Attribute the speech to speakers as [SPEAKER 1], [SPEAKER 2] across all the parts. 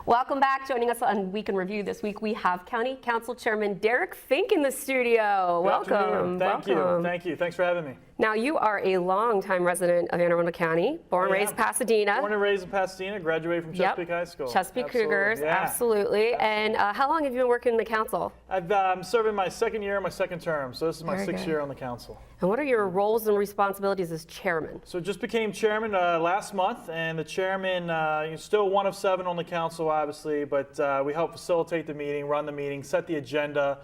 [SPEAKER 1] Welcome back. Joining us on Week in Review this week, we have County Council Chairman Derek Fink in the studio. Welcome.
[SPEAKER 2] Thank you. Thanks for having me.
[SPEAKER 1] Now, you are a longtime resident of Anne Arundel County, born and raised Pasadena.
[SPEAKER 2] Born and raised in Pasadena, graduated from Chesapeake High School.
[SPEAKER 1] Chesapeake Cougars, absolutely. And how long have you been working in the council?
[SPEAKER 2] I'm serving my second year, my second term, so this is my sixth year on the council.
[SPEAKER 1] And what are your roles and responsibilities as chairman?
[SPEAKER 2] So just became chairman last month, and the chairman, still one of 7 on the council, obviously, but we help facilitate the meeting, run the meeting, set the agenda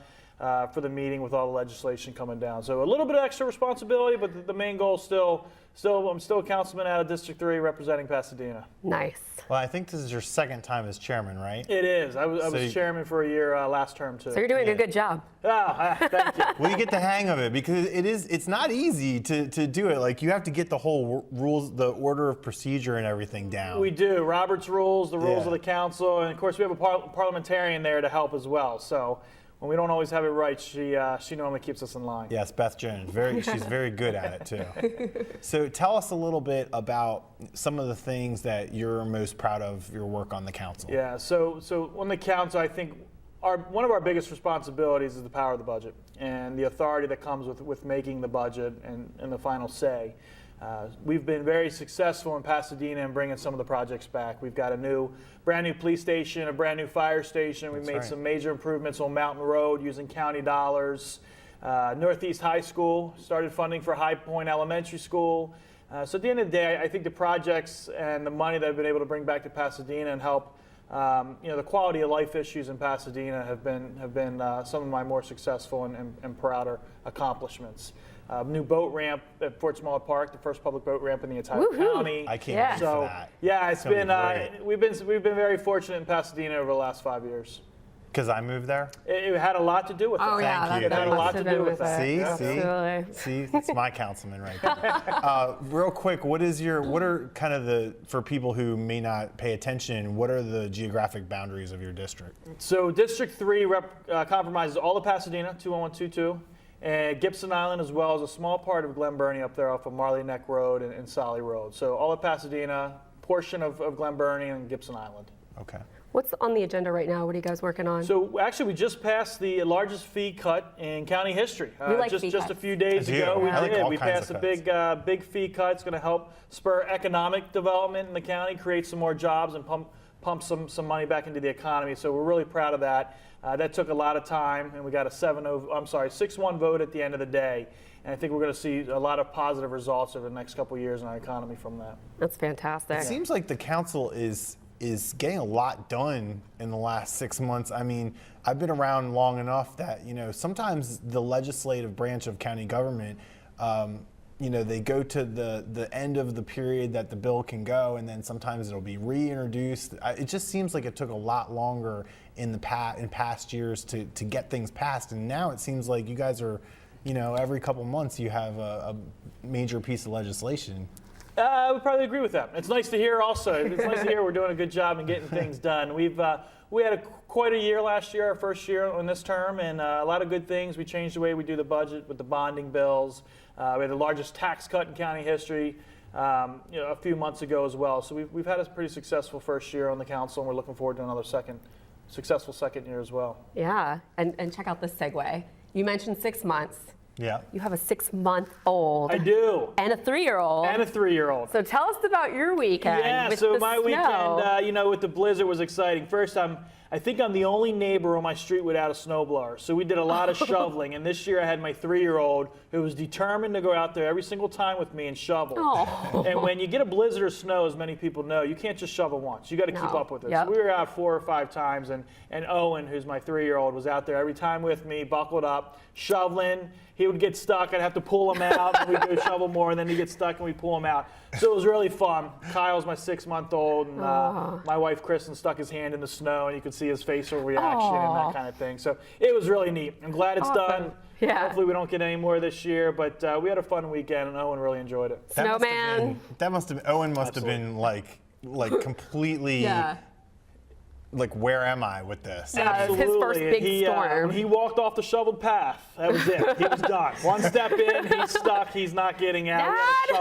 [SPEAKER 2] for the meeting with all the legislation coming down. So a little bit of extra responsibility, but the main goal is I'm still a councilman out of District 3 representing Pasadena.
[SPEAKER 1] Nice.
[SPEAKER 3] Well, I think this is your second time as chairman, right?
[SPEAKER 2] It is. I was chairman for a year last term, too.
[SPEAKER 1] So you're doing a good job.
[SPEAKER 2] Oh, thank you.
[SPEAKER 3] Well, you get the hang of it because it's not easy to do it. Like, you have to get the whole rules, the order of procedure and everything down.
[SPEAKER 2] We do. Robert's rules, the rules of the council, and of course we have a parliamentarian there to help as well. So when we don't always have it right, she normally keeps us in line.
[SPEAKER 3] Yes, Beth Jones. She's very good at it too. So tell us a little bit about some of the things that you're most proud of your work on the council.
[SPEAKER 2] Yeah. So on the council, I think one of our biggest responsibilities is the power of the budget and the authority that comes with making the budget and the final say. We've been very successful in Pasadena in bringing some of the projects back. We've got a brand new police station, a brand new fire station. We've made some major improvements on Mountain Road using county dollars. Northeast High School started funding for High Point Elementary School. So at the end of the day, I think the projects and the money that I've been able to bring back to Pasadena and help the quality of life issues in Pasadena have been some of my more successful and prouder accomplishments. New boat ramp at Fort Smollett Park, the first public boat ramp in the entire county.
[SPEAKER 3] I can't wait for that.
[SPEAKER 2] Yeah, it's been we've been very fortunate in Pasadena over the last 5 years.
[SPEAKER 3] Because I moved there?
[SPEAKER 2] It had a lot to do with it.
[SPEAKER 1] Oh, yeah.
[SPEAKER 3] Thank you.
[SPEAKER 2] It had a lot to do with
[SPEAKER 1] it.
[SPEAKER 3] See, it's my councilman right there. Real quick, what are kind of for people who may not pay attention, what are the geographic boundaries of your district?
[SPEAKER 2] So District 3 compromises all of Pasadena, 21122. And Gibson Island, as well as a small part of Glen Burnie up there off of Marley Neck Road and Solly Road. So all of Pasadena, portion of Glen Burnie and Gibson Island.
[SPEAKER 3] Okay.
[SPEAKER 1] What's on the agenda right now? What are you guys working on?
[SPEAKER 2] So actually, we just passed the largest fee cut in county history. Just a few days ago, we passed a big fee cut. It's going to help spur economic development in the county, create some more jobs, and pump some money back into the economy. So we're really proud of that. That took a lot of time, and we got a 6-1 vote at the end of the day. And I think we're going to see a lot of positive results over the next couple of years in our economy from that.
[SPEAKER 1] That's fantastic.
[SPEAKER 3] It seems like the council is getting a lot done in the last 6 months. I mean, I've been around long enough that, sometimes the legislative branch of county government, they go to the end of the period that the bill can go, and then sometimes it'll be reintroduced. It just seems like it took a lot longer in past years to get things passed, and now it seems like you guys are, every couple months you have a major piece of legislation.
[SPEAKER 2] I would probably agree with that. It's nice to hear also. It's nice to hear we're doing a good job in getting things done. We had quite a year last year, our first year on this term, and a lot of good things. We changed the way we do the budget with the bonding bills. We had the largest tax cut in county history a few months ago as well. So we've had a pretty successful first year on the council, and we're looking forward to another successful second year as well.
[SPEAKER 1] Yeah, and check out this segue. You mentioned 6 months.
[SPEAKER 3] Yeah.
[SPEAKER 1] You have a 6-month-old.
[SPEAKER 2] I do.
[SPEAKER 1] And a 3-year-old.
[SPEAKER 2] And a 3-year-old.
[SPEAKER 1] So tell us about your weekend.
[SPEAKER 2] Yeah,
[SPEAKER 1] with
[SPEAKER 2] so
[SPEAKER 1] the
[SPEAKER 2] my
[SPEAKER 1] snow.
[SPEAKER 2] weekend, with the blizzard was exciting. First, I think I'm the only neighbor on my street without a snowblower. So we did a lot of shoveling. And this year I had my 3-year-old who was determined to go out there every single time with me and shovel.
[SPEAKER 1] Oh.
[SPEAKER 2] And when you get a blizzard or snow, as many people know, you can't just shovel once. You got to keep up with it.
[SPEAKER 1] Yep.
[SPEAKER 2] So we were out 4 or 5 times, and Owen, who's my 3-year-old, was out there every time with me, buckled up, shoveling. He would get stuck. I'd have to pull him out, and we'd go shovel more, and then he'd get stuck, and we'd pull him out. So it was really fun. Kyle's my 6-month-old, and my wife, Kristen, stuck his hand in the snow, and you could see his facial reaction and that kind of thing. So it was really neat. I'm glad it's done.
[SPEAKER 1] Yeah.
[SPEAKER 2] Hopefully we don't get any more this year, but we had a fun weekend, and Owen really enjoyed it.
[SPEAKER 1] Snowman.
[SPEAKER 3] Owen must have been like completely.
[SPEAKER 1] Yeah.
[SPEAKER 3] like, where am I with this?
[SPEAKER 1] Yeah, it was his first big storm.
[SPEAKER 2] He walked off the shoveled path. That was it. He was done. One step in, he's stuck. He's not getting out. He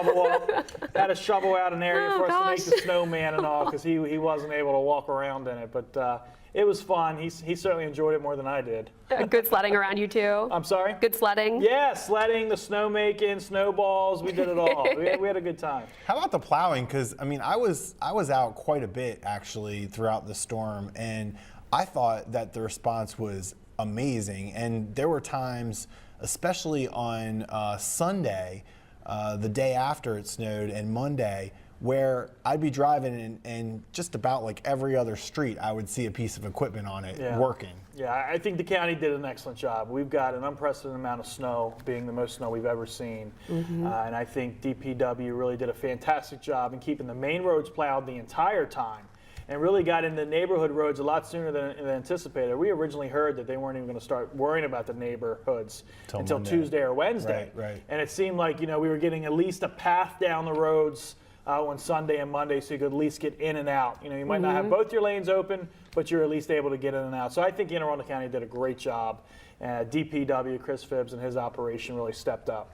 [SPEAKER 2] had to shovel out an area for us to make the snowman and all, because he wasn't able to walk around in it. But it was fun. He certainly enjoyed it more than I did.
[SPEAKER 1] Good sledding around you too?
[SPEAKER 2] I'm sorry?
[SPEAKER 1] Good sledding?
[SPEAKER 2] Yeah, sledding, the snow making, snowballs. We did it all. we had a good time.
[SPEAKER 3] How about the plowing? Because I mean, I was out quite a bit actually throughout the storm, and I thought that the response was amazing. And there were times, especially on Sunday, the day after it snowed, and Monday, where I'd be driving and just about like every other street, I would see a piece of equipment on it working.
[SPEAKER 2] Yeah, I think the county did an excellent job. We've got an unprecedented amount of snow, being the most snow we've ever seen. And I think DPW really did a fantastic job in keeping the main roads plowed the entire time, and really got into neighborhood roads a lot sooner than anticipated. We originally heard that they weren't even going to start worrying about the neighborhoods until
[SPEAKER 3] Monday.
[SPEAKER 2] Tuesday or Wednesday.
[SPEAKER 3] Right.
[SPEAKER 2] And it seemed like, we were getting at least a path down the roads on Sunday and Monday, so you could at least get in and out. You might not have both your lanes open, but you're at least able to get in and out. So I think Anne Arundel County did a great job. DPW, Chris Phibbs, and his operation really stepped up.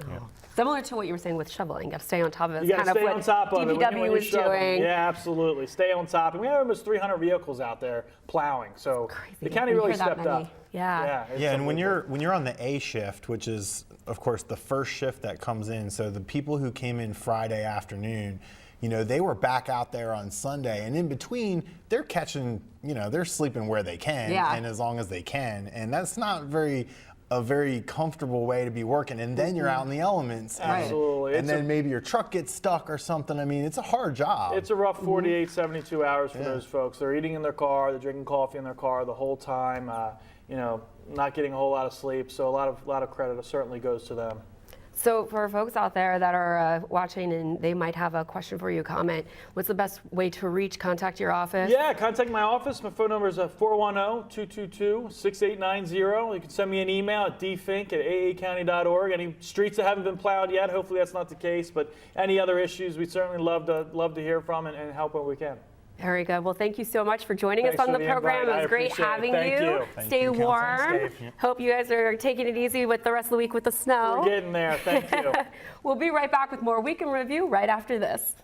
[SPEAKER 3] Yeah.
[SPEAKER 1] Similar to what you were saying with shoveling, you got to stay on top of it.
[SPEAKER 2] You got to
[SPEAKER 1] kind
[SPEAKER 2] stay
[SPEAKER 1] of
[SPEAKER 2] on top of it.
[SPEAKER 1] DPW was doing.
[SPEAKER 2] Yeah, absolutely. Stay on top. And we had almost 300 vehicles out there plowing. So the county
[SPEAKER 1] When you
[SPEAKER 2] really
[SPEAKER 1] hear that
[SPEAKER 2] stepped
[SPEAKER 1] many.
[SPEAKER 2] up.
[SPEAKER 1] Yeah.
[SPEAKER 2] it's
[SPEAKER 3] Yeah, and when
[SPEAKER 2] unbelievable.
[SPEAKER 3] you're on the A shift, which is of course the first shift that comes in, so the people who came in Friday afternoon, they were back out there on Sunday, and in between they're catching, they're sleeping where they can, and as long as they can, and that's not a very comfortable way to be working. And then you're out in the elements,
[SPEAKER 2] Absolutely.
[SPEAKER 3] and then maybe your truck gets stuck or something. I mean, it's a hard job.
[SPEAKER 2] It's a rough 48, 72 hours for those folks. They're eating in their car, they're drinking coffee in their car the whole time. Not getting a whole lot of sleep. So a lot of credit certainly goes to them.
[SPEAKER 1] So for folks out there that are watching and they might have a question for you, comment, what's the best way to contact your office?
[SPEAKER 2] Yeah, contact my office. My phone number is 410-222-6890. You can send me an email at dfink@aacounty.org. Any streets that haven't been plowed yet, hopefully that's not the case, but any other issues, we certainly love to hear from and help where we can.
[SPEAKER 1] Very good. Well, thank you so much for joining us
[SPEAKER 2] Thanks
[SPEAKER 1] on
[SPEAKER 2] for
[SPEAKER 1] the
[SPEAKER 2] the
[SPEAKER 1] program.
[SPEAKER 2] invite.
[SPEAKER 1] It was
[SPEAKER 2] I
[SPEAKER 1] great
[SPEAKER 2] appreciate it.
[SPEAKER 1] having
[SPEAKER 2] Thank
[SPEAKER 1] you.
[SPEAKER 2] you.
[SPEAKER 3] Thank
[SPEAKER 1] Stay
[SPEAKER 3] you, Councilman.
[SPEAKER 1] warm.
[SPEAKER 3] Stay safe.
[SPEAKER 1] Hope you guys are taking it easy with the rest of the week with the snow.
[SPEAKER 2] We're getting there. Thank you.
[SPEAKER 1] We'll be right back with more Week in Review right after this.